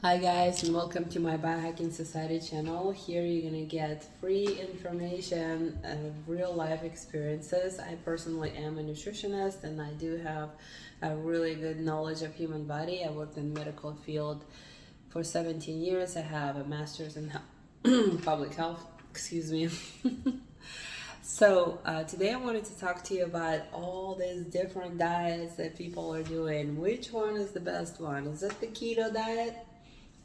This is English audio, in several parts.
Hi guys, and welcome to my Biohacking Society channel. Here you're gonna get free information of real life experiences. I personally am a nutritionist and I do have a really good knowledge of human body. I worked in the medical field for 17 years. I have a master's in public health, excuse me. So today I wanted to talk to you about all these different diets that people are doing. Which one is the best one? Is it the keto diet?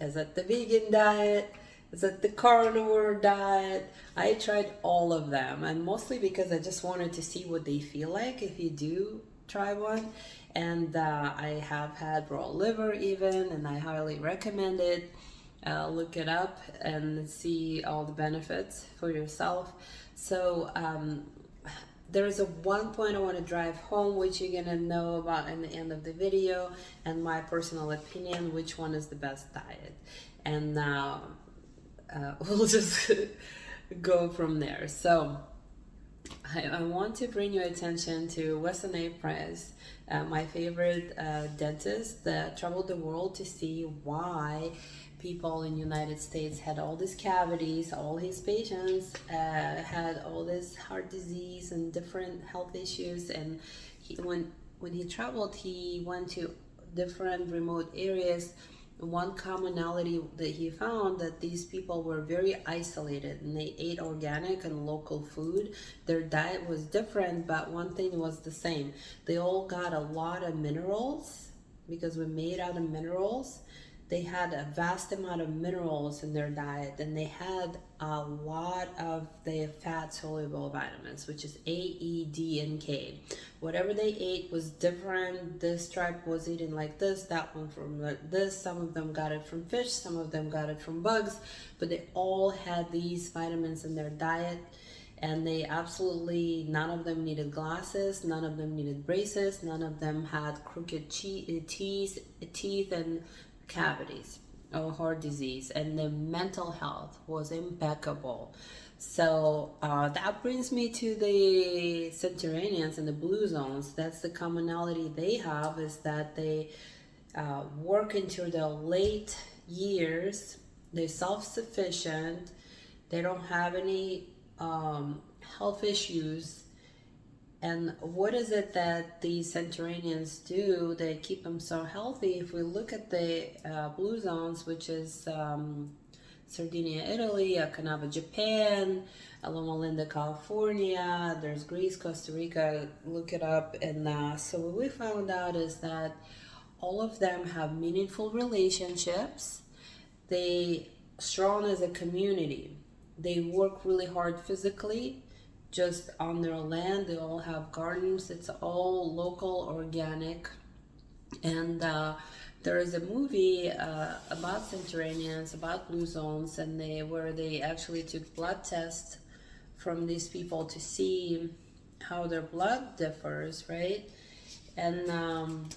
Is it the vegan diet? Is it the carnivore diet? I tried all of them, and mostly because I just wanted to see what they feel like if you do try one. And I have had raw liver even, and I highly recommend it. Look it up and see all the benefits for yourself. So there's a one point I want to drive home, which you're gonna know about in the end of the video, and my personal opinion, which one is the best diet. And we'll just go from there. So I want to bring your attention to Weston A. Price, my favorite dentist that traveled the world to see why people in the United States had all these cavities. All his patients had all this heart disease and different health issues. And when he traveled, he went to different remote areas. One commonality that he found, that these people were very isolated and they ate organic and local food. Their diet was different, but one thing was the same. They all got a lot of minerals because we're made out of minerals. They had a vast amount of minerals in their diet, and they had a lot of the fat soluble vitamins, which is A, E, D, and K. Whatever they ate was different. This tribe was eating like this, that one from this. Some of them got it from fish, some of them got it from bugs, but they all had these vitamins in their diet. And they absolutely, none of them needed glasses, none of them needed braces, none of them had crooked teeth and cavities or heart disease, and the mental health was impeccable. So that brings me to the Centenarians and the Blue Zones. That's the commonality they have, is that they work into their late years. They're self-sufficient. They don't have any health issues. And what is it that these Centenarians do that keep them so healthy? If we look at the Blue Zones, which is Sardinia, Italy, Okinawa, Japan, Loma Linda, California, there's Greece, Costa Rica, look it up. And so what we found out is that all of them have meaningful relationships. They strong as a community. They work really hard physically, just on their land. They all have gardens. It's all local, organic. And there is a movie about Centenarians, about Blue Zones, and where they actually took blood tests from these people to see how their blood differs, right? And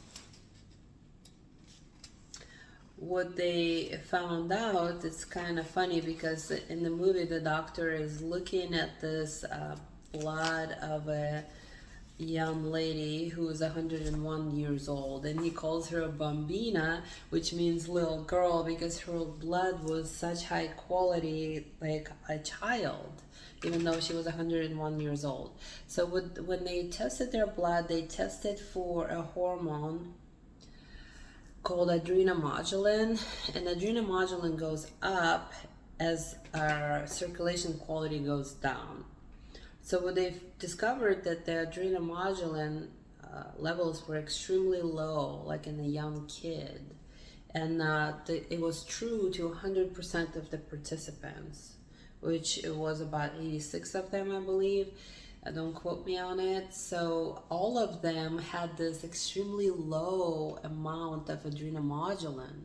what they found out, it's kind of funny because in the movie the doctor is looking at this blood of a young lady who is 101 years old, and he calls her a bambina, which means little girl, because her blood was such high quality, like a child, even though she was 101 years old. So when they tested their blood, they tested for a hormone called adrenomodulin, and adrenomodulin goes up as our circulation quality goes down. So what they've discovered, that the adrenomodulin levels were extremely low, like in a young kid, and it was true to 100% of the participants, which it was about 86 of them, I believe. Don't quote me on it. So all of them had this extremely low amount of adrenomodulin,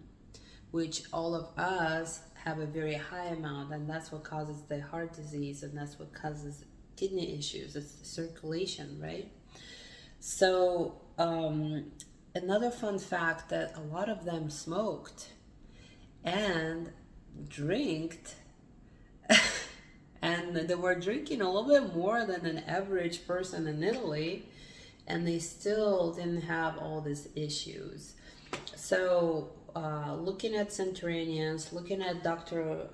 which all of us have a very high amount, and that's what causes the heart disease, and that's what causes kidney issues. It's the circulation, right? So another fun fact, that a lot of them smoked and drinked. And they were drinking a little bit more than an average person in Italy, and they still didn't have all these issues. So looking at centenarians, looking at Dr.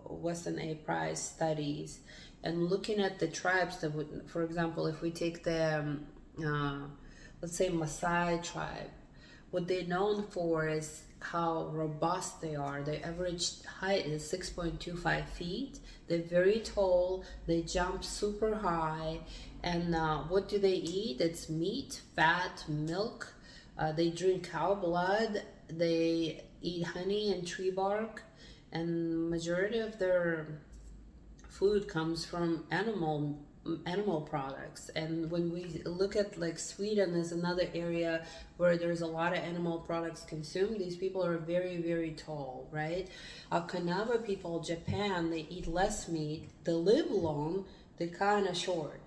Weston A. Price studies, and looking at the tribes that would, for example, if we take the, let's say, Maasai tribe, what they're known for is how robust they are. Their average height is 6.25 feet. They're very tall. They jump super high. And what do they eat? It's meat, fat, milk. They drink cow blood. They eat honey and tree bark. And majority of their food comes from animal products. And when we look at like Sweden is another area where there's a lot of animal products consumed. These people are very, very tall, right? Okinawa people, Japan, they eat less meat, they live long, they're kind of short.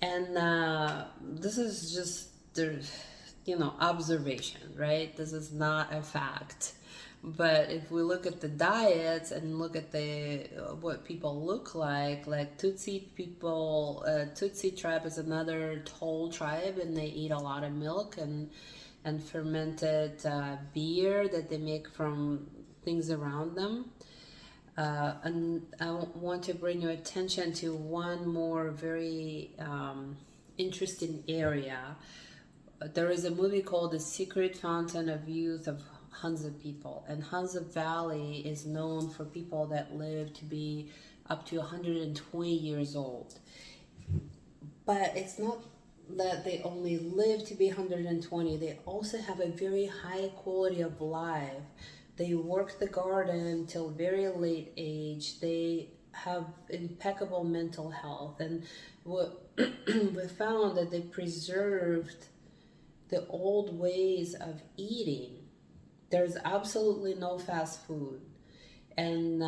And this is just their, observation, right? This is not a fact. But if we look at the diets and look at the what people look like Tutsi people, Tutsi tribe is another tall tribe, and they eat a lot of milk and fermented beer that they make from things around them. And I want to bring your attention to one more very interesting area. There is a movie called The Secret Fountain of Youth of Hunza people, and Hunza Valley is known for people that live to be up to 120 years old. But it's not that they only live to be 120, they also have a very high quality of life. They work the garden till very late age. They have impeccable mental health, and what we found that they preserved the old ways of eating. There's absolutely no fast food, and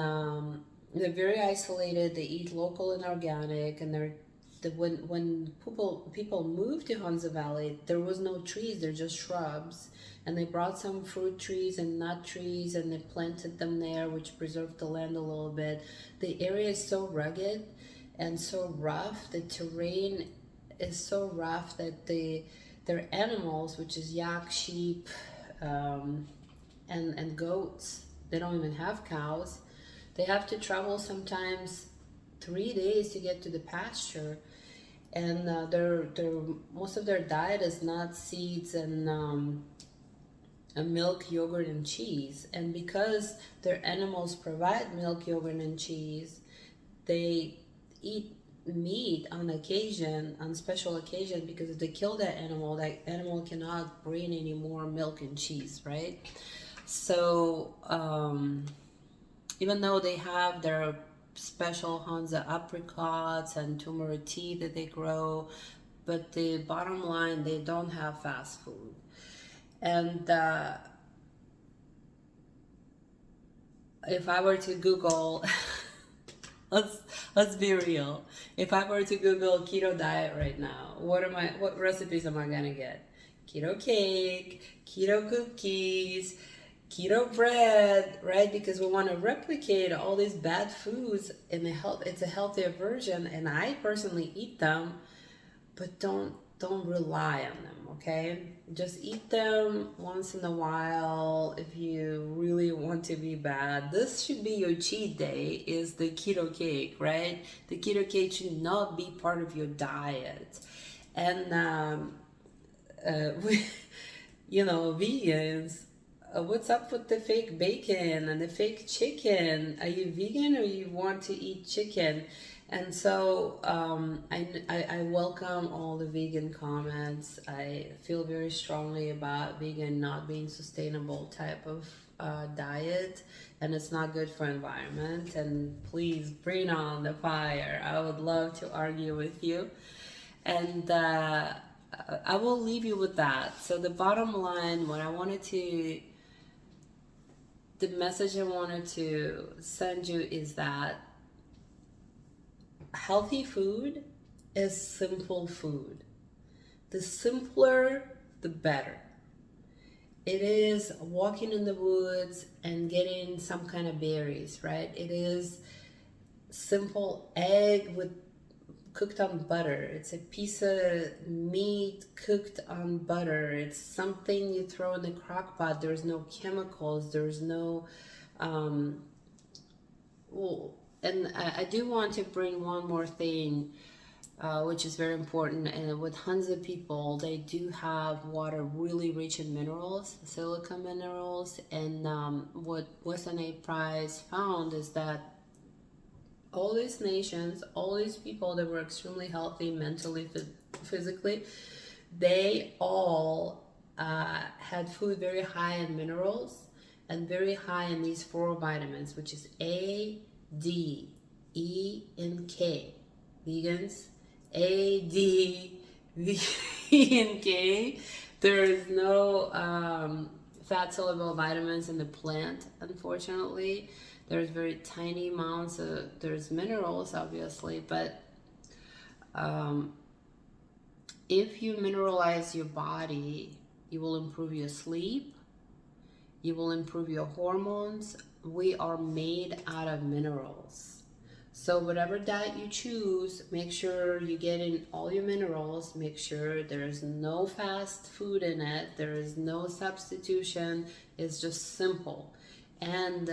they're very isolated. They eat local and organic, and when people moved to Hunza Valley, there was no trees. They're just shrubs, and they brought some fruit trees and nut trees, and they planted them there, which preserved the land a little bit. The area is so rugged and so rough. The terrain is so rough that their animals, which is yak, sheep, and goats. They don't even have cows. They have to travel sometimes 3 days to get to the pasture, and most of their diet is nuts, seeds, and milk, yogurt, and cheese. And because their animals provide milk, yogurt, and cheese, they eat meat on special occasion, because if they kill that animal cannot bring any more milk and cheese, right? So even though they have their special Hunza apricots and turmeric tea that they grow, but the bottom line, they don't have fast food. And if I were to Google, let's be real. If I were to Google keto diet right now, what recipes am I gonna get? Keto cake, keto cookies, keto bread, right? Because we want to replicate all these bad foods in it's a healthier version, and I personally eat them, but don't rely on them, okay? Just eat them once in a while if you really want to be bad. This should be your cheat day, is the keto cake, right? The keto cake should not be part of your diet. And vegans, what's up with the fake bacon and the fake chicken? Are you vegan or you want to eat chicken? And so I welcome all the vegan comments. I feel very strongly about vegan not being sustainable type of diet, and it's not good for environment. And please bring on the fire. I would love to argue with you. And I will leave you with that. So the bottom line, the message I wanted to send you is that healthy food is simple food. The simpler, the better. It is walking in the woods and getting some kind of berries, right? It is simple egg with cooked on butter. It's a piece of meat cooked on butter. It's something you throw in the crock pot. There's no chemicals. There's no well, and I do want to bring one more thing, which is very important. And with hundreds of people, they do have water really rich in minerals, silica minerals. And what Weston A. Price found is that all these nations, all these people that were extremely healthy mentally, physically, they all had food very high in minerals and very high in these four vitamins, which is A, D, E, and K. Vegans, A, D, E, and K. There is no fat soluble vitamins in the plant, unfortunately. There's very tiny amounts of, there's minerals obviously, but if you mineralize your body, you will improve your sleep, you will improve your hormones. We are made out of minerals. So whatever diet you choose, make sure you get in all your minerals, make sure there's no fast food in it, there is no substitution, it's just simple. And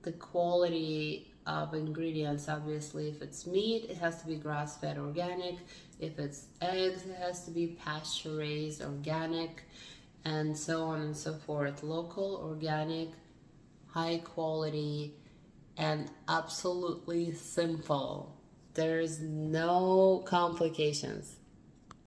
the quality of ingredients, obviously, if it's meat, it has to be grass-fed organic. If it's eggs, it has to be pasture-raised organic, and so on and so forth. Local, organic, high quality, and absolutely simple. There's no complications.